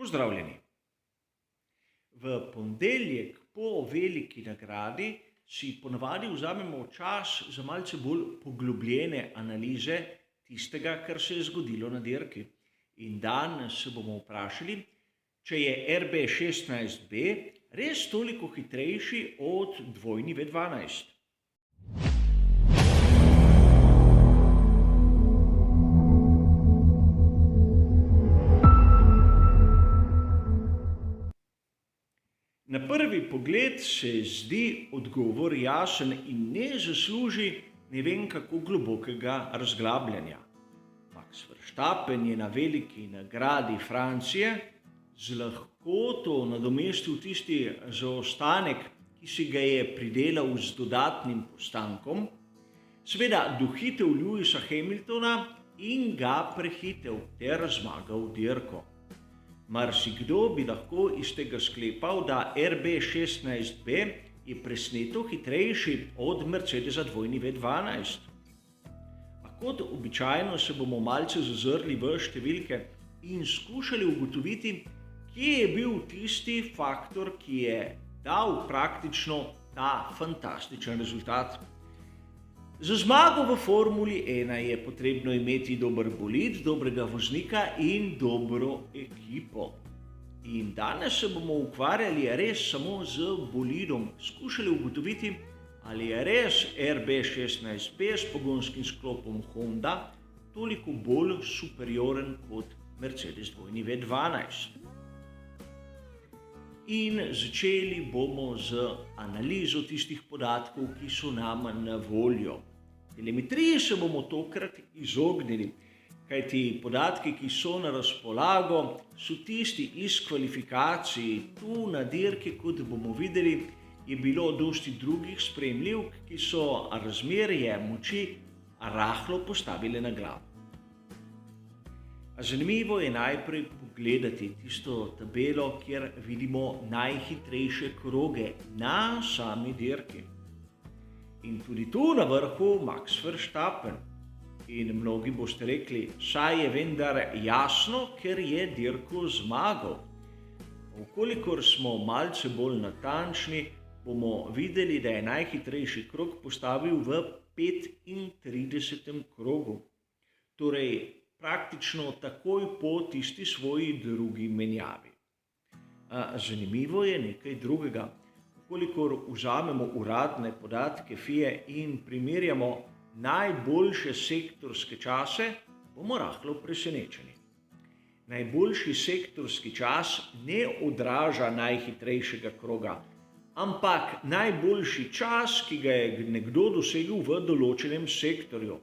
Pozdravljeni. V ponedeljek po veliki nagradi si ponavadi vzamemo čas za malce bolj poglobljene analize tistega, kar se je zgodilo na dirki. In danes se bomo vprašali, če je RB16B res toliko hitrejši od dvojni V12. Na prvi pogled se zdi odgovor jasen in ne zasluži ne vem kako globokega razglabljanja. Max Verstappen je na veliki nagradi Francije z lahkoto nadomestil tisti zaostanek, ki si ga je pridelal z dodatnim postankom, seveda dohitel Lewisa Hamiltona in ga prehitel ter zmagal dirko. Marsikdo bi lahko iz tega sklepal, da RB16B je presneto hitrejši od Mercedesa dvojni V12. A kot običajno se bomo malce zazrli v številke in skušali ugotoviti, kje je bil tisti faktor, ki je dal praktično ta fantastičen rezultat. Za zmago v Formuli 1 je potrebno imeti dober bolid, dobrega voznika in dobro ekipo. In danes se bomo ukvarjali res samo z bolidom, skušali ugotoviti, ali je res RB16B s pogonskim sklopom Honda toliko bolj superioren kot Mercedes dvojni V12. In začeli bomo z analizo tistih podatkov, ki so nam na voljo. Telemetriji se bomo tokrat izognili, kajti podatki, ki so na razpolago, so tisti iz kvalifikacij. Tu na dirki, kot bomo videli, je bilo dosti drugih sprejemljivk, ki so razmerje moči rahlo postavile na glavo. Zanimivo je najprej pogledati tisto tabelo, kjer vidimo najhitrejše kroge na sami dirki. In tudi tu na vrhu Max Verstappen. In mnogi boste rekli, saj je vendar jasno, ker je dirko zmagal. Vkolikor smo malce bolj natančni, bomo videli, da je najhitrejši krog postavil v 35. krogu. Torej, praktično takoj po tisti svoji drugi menjavi. Zanimivo je nekaj drugega. Kolikor vzamemo uradne podatke FIA in primerjamo najboljše sektorske čase, bomo rahlo presenečeni. Najboljši sektorski čas ne odraža najhitrejšega kroga, ampak najboljši čas, ki ga je nekdo dosegel v določenem sektorju.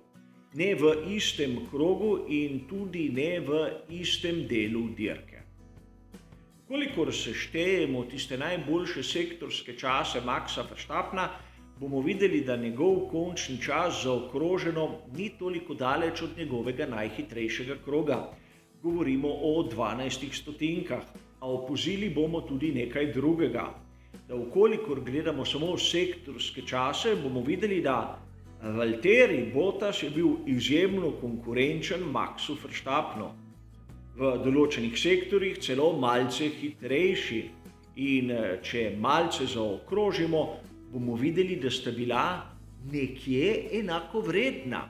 Ne v istem krogu in tudi ne v istem delu dirke. Kolikor seštejemo tiste najboljše sektorske čase Maxa Verstappena, bomo videli, da njegov končni čas zaokroženo ni toliko daleč od njegovega najhitrejšega kroga. Govorimo o 12 stotinkah, a opazili bomo tudi nekaj drugega. Da vkolikor gledamo samo sektorske čase, bomo videli, da Valtteri Bottas je bil izjemno konkurenčen Maxu Verstappenu. V določenih sektorjih celo malce hitrejši. In če malce zaokrožimo, bomo videli, da sta bila nekje enakovredna.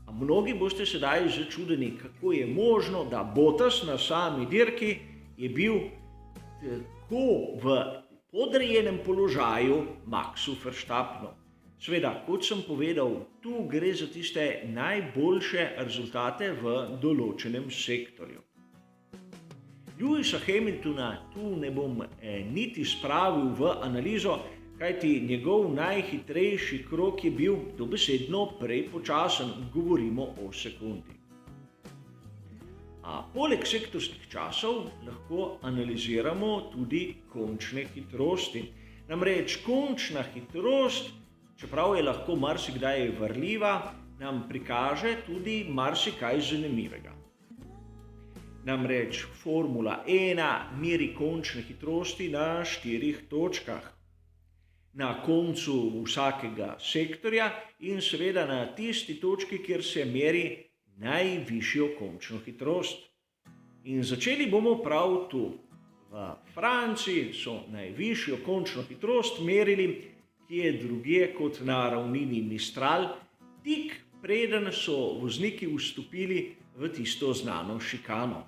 A mnogi boste sedaj začudeni, kako je možno, da Bottas na sami dirki je bil tako v podrejenem položaju Maxu Verstappenu. Sveda, kot sem povedal, tu gre za tiste najboljše rezultate v določenem sektorju. Lewisa Hamiltona tu ne bom niti spravil v analizo, kajti njegov najhitrejši krog je bil dobesedno prepočasen, govorimo o sekundi. A poleg sektorskih časov lahko analiziramo tudi končne hitrosti. Namreč končna hitrost, čeprav je lahko marsikdaj varljiva, nam prikaže tudi marsikaj zanimivega. Namreč Formula 1 meri končne hitrosti na 4 točkah. Na koncu vsakega sektorja in seveda na tisti točki, kjer se meri najvišjo končno hitrost. In začeli bomo prav tu. V Franciji so najvišjo končno hitrost merili, kje drugje kot na ravnini Mistral, tik preden so vozniki vstopili v tisto znano šikano.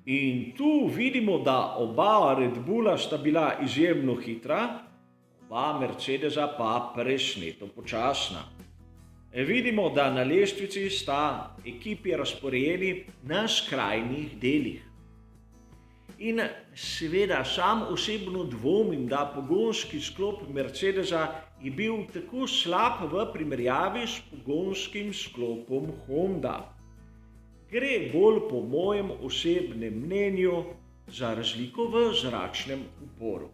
In tu vidimo, da oba Red Bulla sta bila izjemno hitra, oba Mercedesa pa presneto počasna. Vidimo, da na lestvici sta ekipi razporejeni na skrajnih delih. In seveda sam osebno dvomim, da pogonski sklop Mercedesa je bil tako slab v primerjavi s pogonskim sklopom Honda. Gre bolj po mojem osebnem mnenju za razliko v zračnem uporu.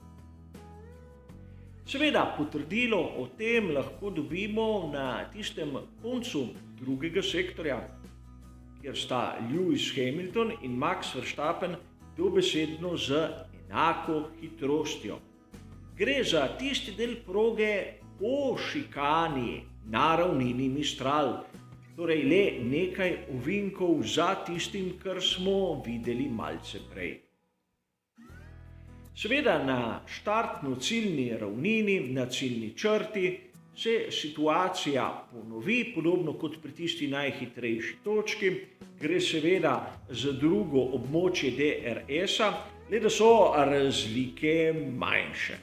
Seveda potrdilo o tem lahko dobimo na tistem koncu drugega sektorja, kjer sta Lewis Hamilton in Max Verstappen dobesedno z enako hitrostjo. Gre za tisti del proge po šikani na ravnini Mistral, torej le nekaj ovinkov za tistim, kar smo videli malce prej. Seveda na štartno-ciljni ravnini, na ciljni črti, se situacija ponovi, podobno kot pri tisti najhitrejši točki. Gre seveda za drugo območje DRS-a, le da so razlike manjše.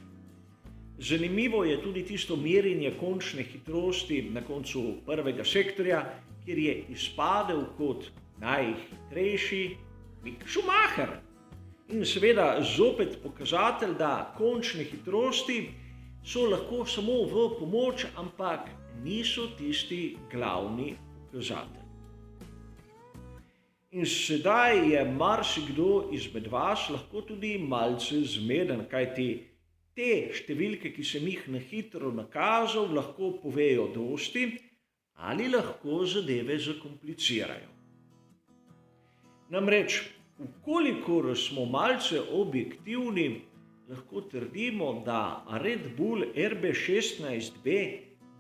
Zanimivo je tudi tisto merjenje končne hitrosti na koncu prvega sektorja, kjer je izpadel kot najhitrejši Mick Schumacher. In seveda zopet pokazatelj, da končne hitrosti so lahko samo v pomoč, ampak niso tisti glavni pokazatelj. In sedaj je marsikdo izmed vas lahko tudi malce zmeden, kajti te številke, ki sem jih na hitro nakazal, lahko povejo dosti ali lahko zadeve zakomplicirajo. Namreč, vkolikor smo malce objektivni, lahko trdimo, da Red Bull RB16B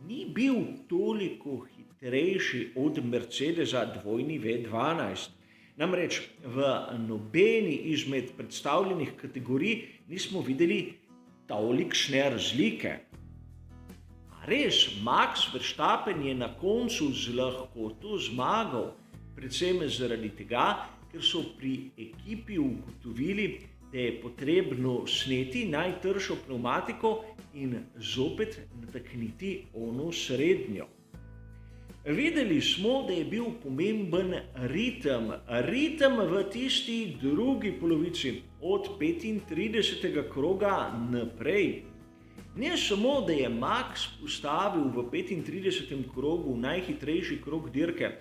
ni bil toliko hitrejši od Mercedesa W12. Namreč v nobeni izmed predstavljenih kategorij nismo videli tolikšne razlike. A res, Max Verstappen je na koncu z lahkoto zmagal, predvsem zaradi tega, ker so pri ekipi ugotovili, da je potrebno sneti najtršo pnevmatiko in zopet natakniti ono srednjo. Videli smo, da je bil pomemben ritem v tisti drugi polovici, od 35. kroga naprej. Ne samo, da je Max postavil v 35. krogu najhitrejši krog dirke,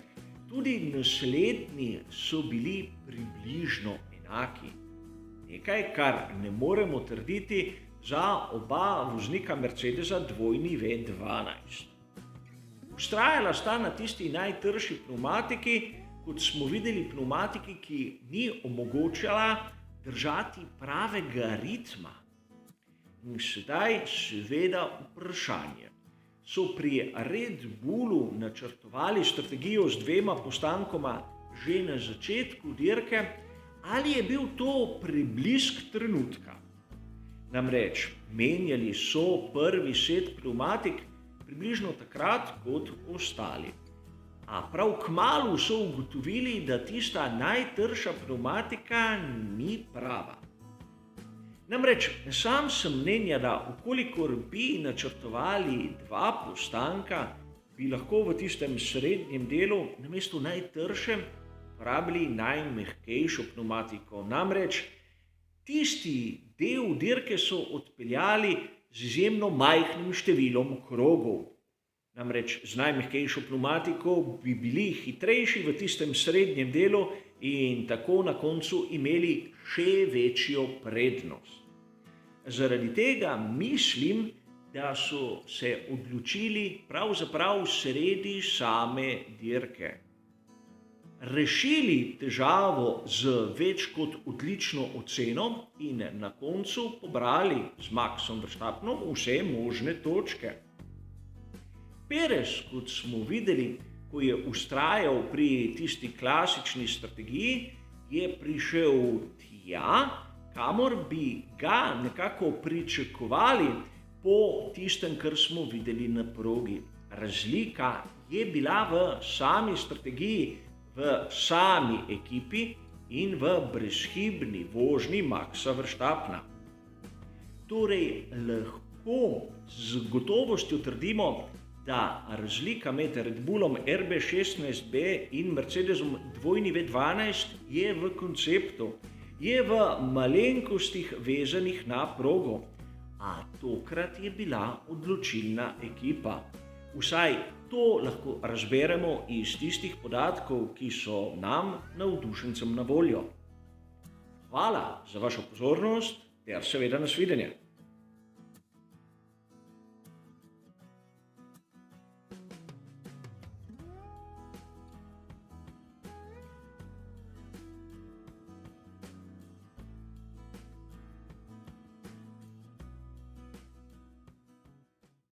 tudi naslednji so bili približno enaki. Nekaj, kar ne moremo trditi za oba voznika Mercedesa W12. Vztrajala sta na tisti najtrši pnevmatiki, kot smo videli pnevmatiki, ki ni omogočala držati pravega ritma. In sedaj seveda vprašanje. So pri Red Bullu načrtovali strategijo z 2 postankoma že na začetku dirke, ali je bil to preblisk trenutka? Namreč, menjali so prvi set pnevmatik približno takrat kot ostali. A prav kmalu so ugotovili, da tista najtrša pnevmatika ni prava. Namreč, sam sem mnenja, da ukolikor bi načrtovali 2 postanka, bi lahko v tistem srednjem delu namesto najtrše uporabili najmehkejšo pnevmatiko. Namreč, tisti del dirke so odpeljali z izjemno majhnim številom krogov. Namreč z najmehkejšo pnevmatiko bi bili hitrejši v tistem srednjem delu in tako na koncu imeli še večjo prednost. Zaradi tega mislim, da so se odločili pravzaprav sredi same dirke. Rešili težavo z več kot odlično oceno in na koncu pobrali z Maxom Verstappenom vse možne točke. Perez, kot smo videli, ko je vztrajal pri tisti klasični strategiji, je prišel tja, kamor bi ga nekako pričakovali po tistem, kar smo videli na progi. Razlika je bila v sami strategiji, v sami ekipi in v brezhibni vožnji Maxa Verstappena. Torej, lahko z gotovostjo trdimo, da razlika med Red Bullom RB16B in Mercedesom W12 je v konceptu, je v malenkostih vezanih na progo, a tokrat je bila odločilna ekipa. Vsaj to lahko razberemo iz tistih podatkov, ki so nam, navdušencem, na voljo. Hvala za vašo pozornost ter seveda nasvidenje.